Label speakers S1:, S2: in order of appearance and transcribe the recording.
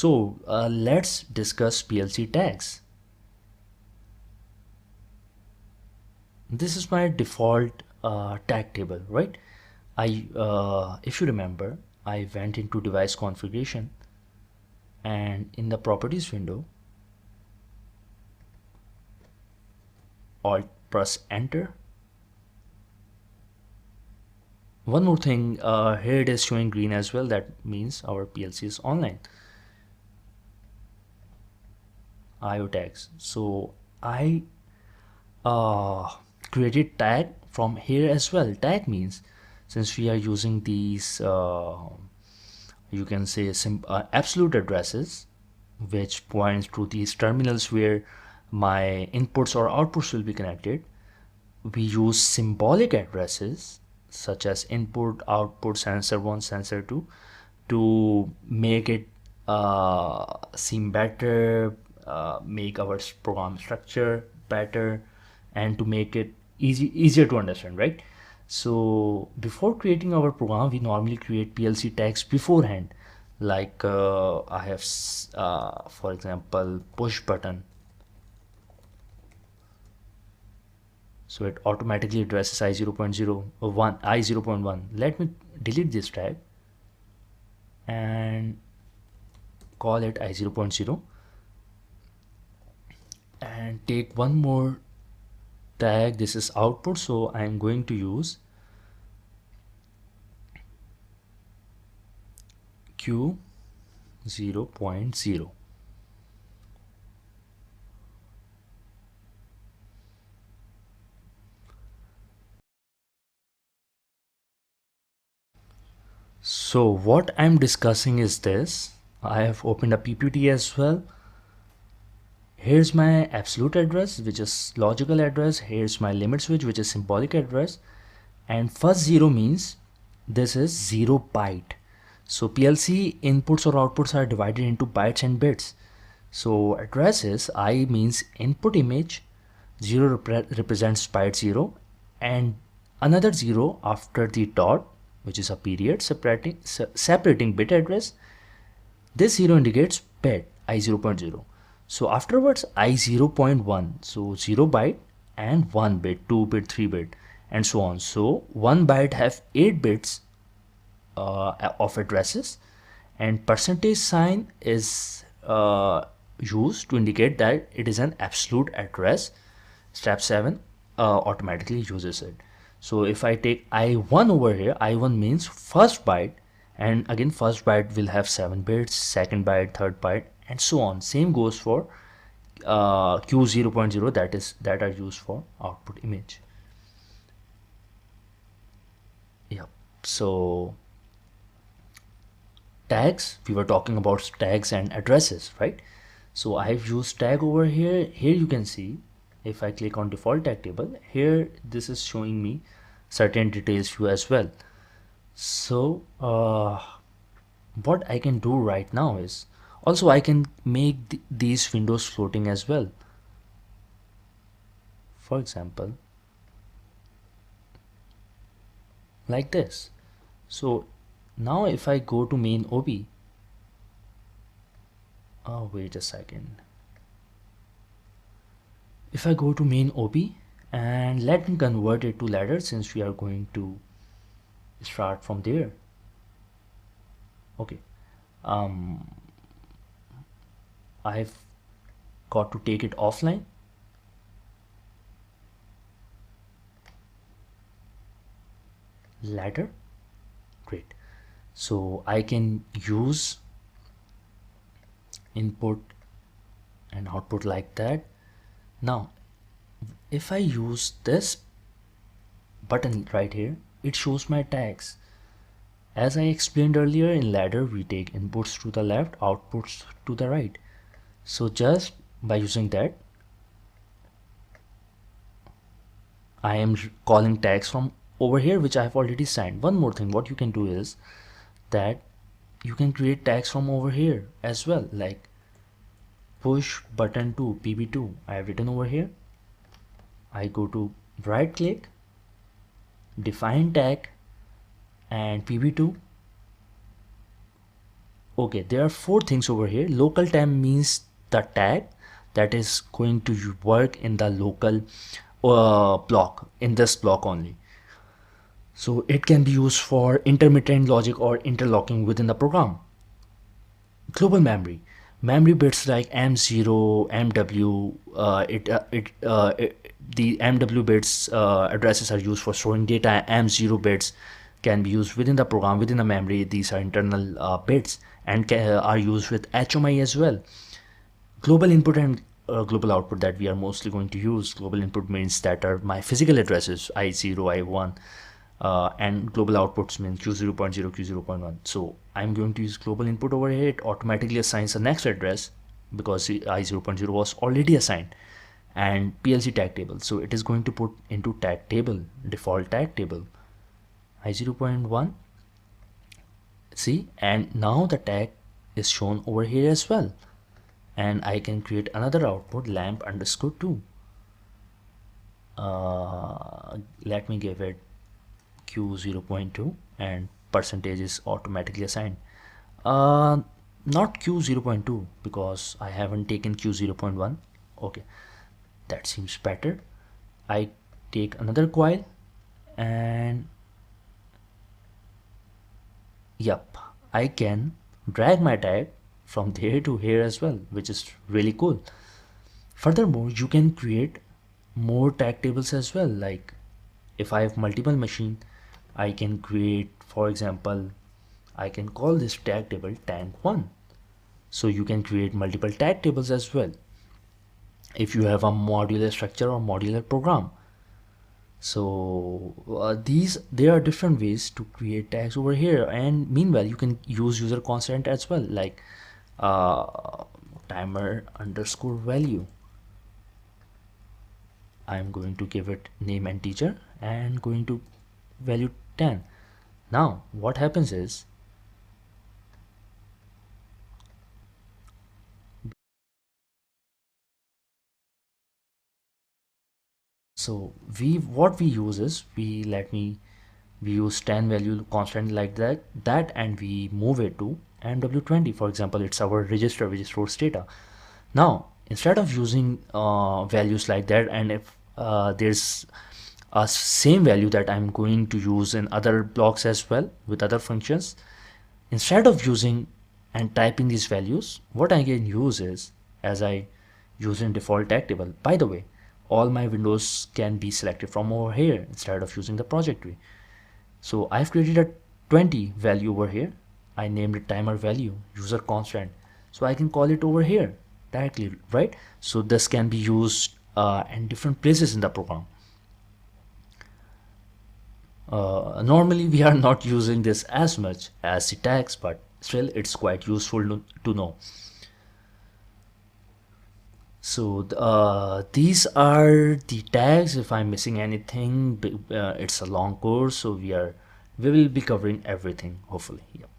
S1: So let's discuss PLC tags. This is my default tag table, right? If you remember, I went into device configuration, and in the properties window, Alt press enter. One more thing, here it is showing green as well. That means our PLC is online. IO tags. So I created tag from here as well. Tag means, since we are using these you can say absolute addresses, which points to these terminals where my inputs or outputs will be connected, we use symbolic addresses such as input, output, sensor 1, sensor 2 to make it seem better, make our program structure better, and to make it easier to understand, right? So before creating our program, we normally create PLC tags beforehand, like I have for example push button, so it automatically addresses I0.01 I0.1. Let me delete this tag and call it I0.0 and take one more tag. This is output, so I am going to use Q 0.0. So what I'm discussing is this. I have opened a PPT as well. Here's my absolute address, which is logical address. Here's my limit switch, which is symbolic address. And first 0 means this is 0 byte. So PLC inputs or outputs are divided into bytes and bits. So addresses, I means input image, 0 represents byte 0, and another 0 after the dot, which is a period separating bit address. This 0 indicates bit I0.0. So afterwards I0.1, so 0 byte and 1 bit, 2 bit, 3 bit, and so on. So 1 byte have 8 bits of addresses, and percentage sign is used to indicate that it is an absolute address. Step 7 automatically uses it. So if I take I1 over here, I1 means first byte, and again first byte will have 7 bits, second byte, third byte, and so on. Same goes for Q 0.0, that are used for output image. Yeah. So tags, we were talking about tags and addresses, right? So I have used tag over here. Here you can see, if I click on default tag table, here this is showing me certain details view as well. So what I can do right now is, also I can make these windows floating as well. For example, like this. So now if I go to main OB, oh wait a second, if I go to main OB and let me convert it to ladder, since we are going to start from there. Okay, I've got to take it offline. Ladder, great. So I can use input and output like that. Now if I use this button right here, it shows my tags. As I explained earlier, in ladder we take inputs to the left, outputs to the right. So just by using that, I am calling tags from over here, which I have already signed. One more thing, what you can do is that you can create tags from over here as well, like push button to PB2. I have written over here. I go to right click, define tag, and PB2, Okay, there are four things over here. Local temp means the tag that is going to work in the local block, in this block only. So it can be used for intermittent logic or interlocking within the program. Global memory bits like M0, MW, the MW bits addresses are used for storing data. M0 bits can be used within the program, within the memory. These are internal bits and are used with HMI as well. Global input and global output that we are mostly going to use. Global input means that are my physical addresses, I0, I1, and global outputs mean Q0.0, Q0.1. So I'm going to use global input over here. It automatically assigns the next address because I0.0 was already assigned, and PLC tag table. So it is going to put into tag table, default tag table, I0.1. See, and now the tag is shown over here as well. And I can create another output, lamp underscore 2. Let me give it Q0.2 and percentage is automatically assigned. Not Q0.2 because I haven't taken Q0.1. Okay, that seems better. I take another coil and yep, I can drag my tag from there to here as well, which is really cool. Furthermore, you can create more tag tables as well. Like if I have multiple machine, I can create, for example, I can call this tag table tank 1. So you can create multiple tag tables as well if you have a modular structure or modular program. So there are different ways to create tags over here, and meanwhile you can use user constant as well, like timer underscore value. I'm going to give it name and teacher and going to value 10. Now what happens is, so what we use is we use 10 value constant like that and we move it to MW20. For example, it's our register which stores data. Now instead of using values like that, and if there's a same value that I'm going to use in other blocks as well with other functions, instead of using and typing these values, what I can use is, as I use in default tag table, by the way, all my windows can be selected from over here instead of using the project tree. So I've created a 20 value over here. I named it timer value, user constant. So I can call it over here directly, right? So this can be used in different places in the program. Normally we are not using this as much as the tags, but still it's quite useful to know. So these are the tags. If I'm missing anything, it's a long course, so we will be covering everything hopefully. Yep.